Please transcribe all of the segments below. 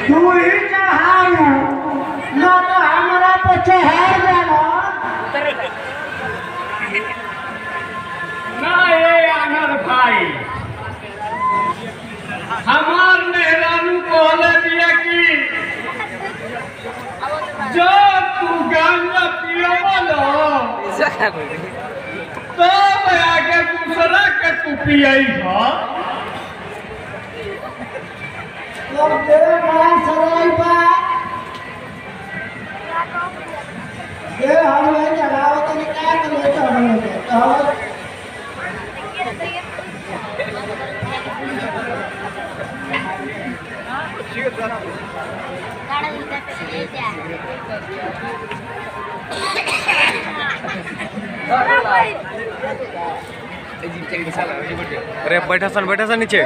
तू ही चढ़ाऊ ना तो हमारा पे चढ़ा जाना ना ये अनर भाई हमार मेहरानू कहले दिया कि जो तू गांजा पियो बोलो तो आगे दूसरा के तू पियई हो और तेरे बाल सराई बा ये हम नहीं चढ़ाओ तो क्या कर लेते हम तो अरे बैठा सन नीचे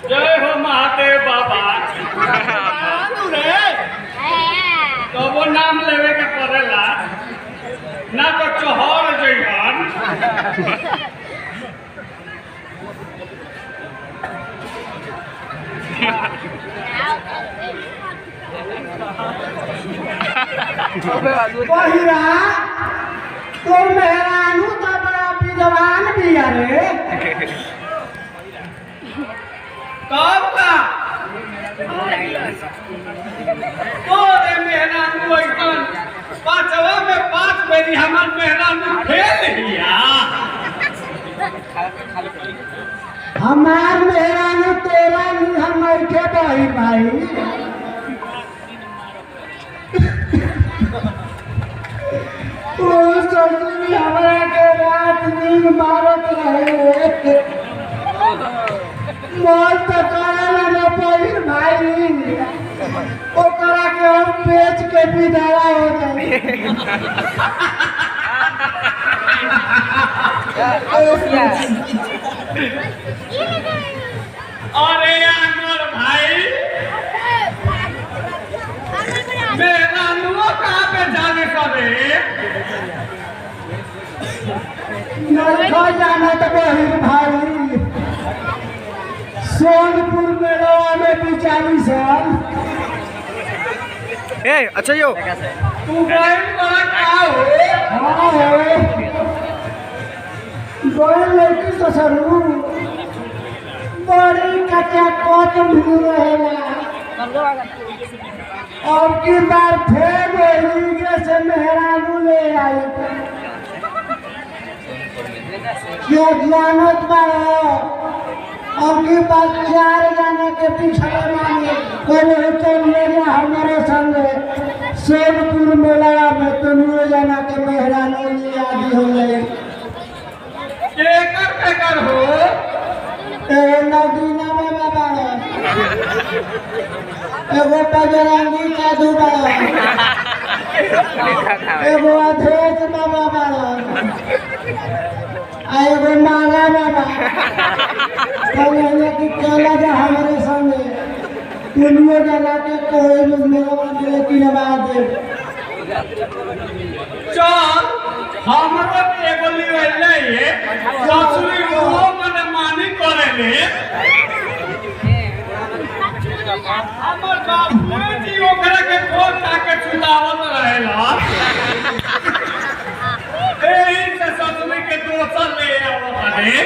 जय हो महादेव बाबा तो वो नाम लेवे के पड़ेला ना तो चोहर जइहन पहिरा तो मेहरानू तो बड़ा विद्वान भी अरे कब का तोरे मेहरानू ऐसन पांचवा में 5 बेरी हमार मेहरानू फेल हिया हमार मेहरानू तेरा नहीं हम के भाई भाई ओ ससुरी हमरा के रात दिन मारत रहे मौत करे ना पहिर भाई ओकरा के हम बेच के विधवा हो जाए अरे अनर भाई मेहरानू कहाँ पे जाने करे नहीं खा जाना तो बहिर भाई सोनपुर मेला में 45 साल ए अच्छा यो तू गई बड़ा का हो हाँ हो बड़ी लड़की ससुरू बड़ी कच्चा कोच भी रहेगा और की बार फिर वही से मेहरानू ले आई क्या जानत बारो अब की बात 4 जाने के पीछे मांगे कोई चल लेना हमारे संग सोनपुर मेला में तुमने जाना के मेहरानू लिया दी हो गई केकर हो ए नदीना में बाबा एगो बजरंगी का दुबा एगो अधेश बाबा बाबा एगो माला बाबा कहले कि चला जा हमारे संगे दुनिया जगह के कोई मेरा लेकिन बात चल हमरो एगो लिवेले ये ससुरी वो मने मानी करेले हमर बाबू जी ओकरा के फोन ताके छुटावत रहेला एही से ससुरी के दोसर ले आवत है